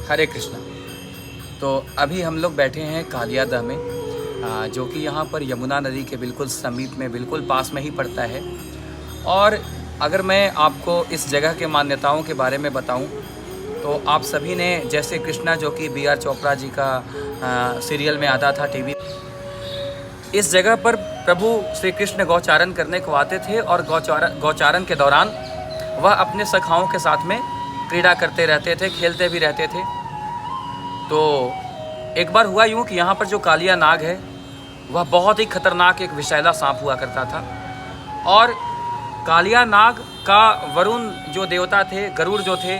हरे कृष्णा। तो अभी हम लोग बैठे हैं कालियादह में, जो कि यहाँ पर यमुना नदी के बिल्कुल समीप में, बिल्कुल पास में ही पड़ता है। और अगर मैं आपको इस जगह के मान्यताओं के बारे में बताऊं तो आप सभी ने, जैसे कृष्णा जो कि बी आर चोपड़ा जी का सीरियल में आता था टीवी, इस जगह पर प्रभु श्री कृष्ण गौचारण करने को आते थे और गौचारण के दौरान वह अपने सखाओं के साथ में क्रीड़ा करते रहते थे, खेलते भी रहते थे। तो एक बार हुआ यूँ कि यहाँ पर जो कालिया नाग है वह बहुत ही खतरनाक एक विषैला सांप हुआ करता था। और कालिया नाग का वरुण जो देवता थे, गरुड़ जो थे,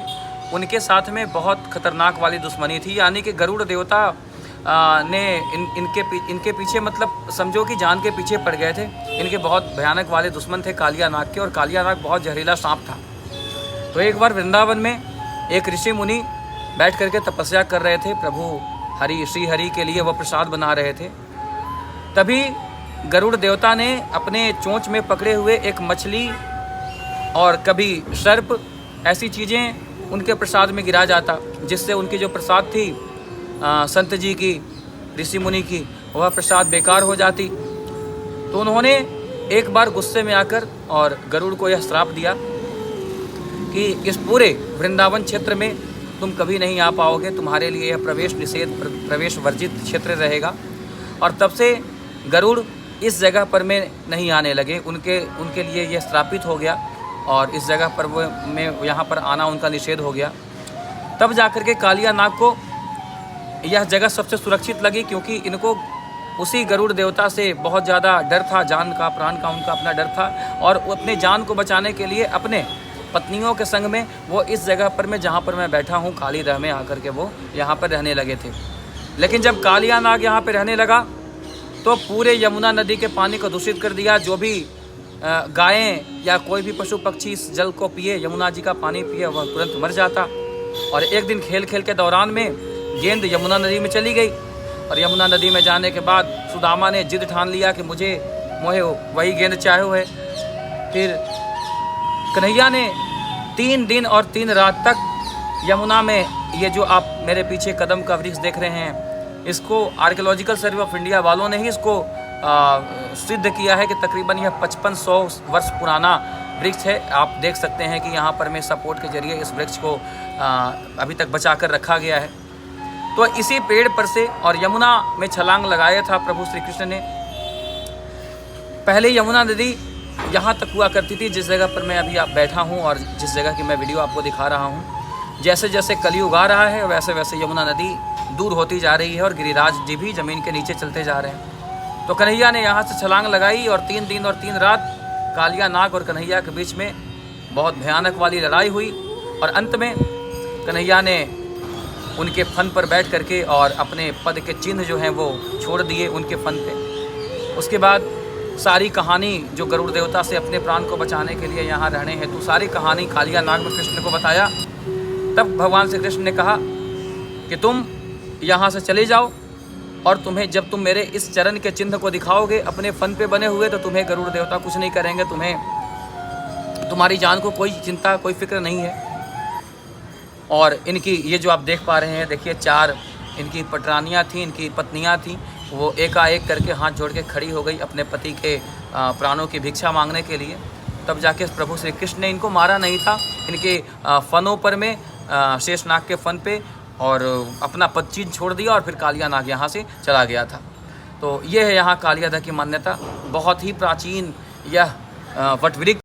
उनके साथ में बहुत खतरनाक वाली दुश्मनी थी। यानी कि गरुड़ देवता ने इनके पीछे, मतलब समझो कि जान के पीछे पड़ गए थे। इनके बहुत भयानक वाले दुश्मन थे कालिया नाग के, और कालिया नाग बहुत जहरीला सांप था। तो एक बार वृंदावन में एक ऋषि मुनि बैठ करके तपस्या कर रहे थे, प्रभु श्री हरि के लिए वह प्रसाद बना रहे थे। तभी गरुड़ देवता ने अपने चोंच में पकड़े हुए एक मछली और कभी सर्प, ऐसी चीज़ें उनके प्रसाद में गिरा जाता, जिससे उनकी जो प्रसाद थी संत जी की, ऋषि मुनि की, वह प्रसाद बेकार हो जाती। तो उन्होंने एक बार गुस्से में आकर और गरुड़ को यह श्राप दिया कि इस पूरे वृंदावन क्षेत्र में तुम कभी नहीं आ पाओगे, तुम्हारे लिए यह प्रवेश निषेध, प्रवेश वर्जित क्षेत्र रहेगा। और तब से गरुड़ इस जगह पर में नहीं आने लगे। उनके लिए यह श्रापित हो गया और इस जगह पर यहाँ पर आना उनका निषेध हो गया। तब जाकर के कालिया नाग को यह जगह सबसे सुरक्षित लगी, क्योंकि इनको उसी गरुड़ देवता से बहुत ज़्यादा डर था, जान का, प्राण का उनका अपना डर था। और अपने जान को बचाने के लिए अपने पत्नियों के संग में वो इस जगह पर में, जहाँ पर मैं बैठा हूँ कालीदह में, आकर के वो यहाँ पर रहने लगे थे। लेकिन जब कालिया नाग यहाँ पर रहने लगा तो पूरे यमुना नदी के पानी को दूषित कर दिया। जो भी गायें या कोई भी पशु पक्षी इस जल को पिए, यमुना जी का पानी पिए, वह तुरंत मर जाता। और एक दिन खेल के दौरान में गेंद यमुना नदी में चली गई, और यमुना नदी में जाने के बाद सुदामा ने जिद ठान लिया कि मोहे वही गेंद चाहे है। फिर कन्हैया ने 3 दिन और 3 रात तक यमुना में, ये जो आप मेरे पीछे कदम का वृक्ष देख रहे हैं, इसको आर्कियोलॉजिकल सर्वे ऑफ इंडिया वालों ने ही इसको सिद्ध किया है कि तकरीबन यह 5500 वर्ष पुराना वृक्ष है। आप देख सकते हैं कि यहाँ पर मैं सपोर्ट के जरिए इस वृक्ष को अभी तक बचा कर रखा गया है। तो इसी पेड़ पर से और यमुना में छलांग लगाया था प्रभु श्री कृष्ण ने। पहले यमुना नदी यहाँ तक हुआ करती थी जिस जगह पर मैं अभी आप बैठा हूँ और जिस जगह की मैं वीडियो आपको दिखा रहा हूँ। जैसे जैसे कलयुग आ रहा है वैसे वैसे यमुना नदी दूर होती जा रही है और गिरिराज जी भी ज़मीन के नीचे चलते जा रहे हैं। तो कन्हैया ने यहाँ से छलांग लगाई और 3 दिन और 3 रात कालिया नाग और कन्हैया के बीच में बहुत भयानक वाली लड़ाई हुई। और अंत में कन्हैया ने उनके फन पर बैठ करके और अपने पद के चिन्ह जो हैं वो छोड़ दिए उनके फन पे। उसके बाद सारी कहानी जो गरुड़ देवता से अपने प्राण को बचाने के लिए यहाँ रहने हेतु सारी कहानी कालिया नाग ने कृष्ण को बताया। तब भगवान श्री कृष्ण ने कहा कि तुम यहाँ से चले जाओ, और तुम्हें, जब तुम मेरे इस चरण के चिन्ह को दिखाओगे अपने फन पे बने हुए, तो तुम्हें गरुड़ देवता कुछ नहीं करेंगे। तुम्हारी जान को कोई चिंता, कोई फिक्र नहीं है। और इनकी ये जो आप देख पा रहे हैं, देखिए 4 इनकी पटरानियाँ थीं, इनकी पत्नियाँ थीं। वो एकाएक करके हाथ जोड़ के खड़ी हो गई अपने पति के प्राणों की भिक्षा मांगने के लिए। तब जाके प्रभु श्री कृष्ण ने इनको मारा नहीं था, इनके फनों पर में, शेषनाग के फन पे, और अपना पद चिन्ह छोड़ दिया और फिर कालिया नाग यहाँ से चला गया था। तो ये है यहाँ कालियादह की मान्यता। बहुत ही प्राचीन यह वटवृक्ष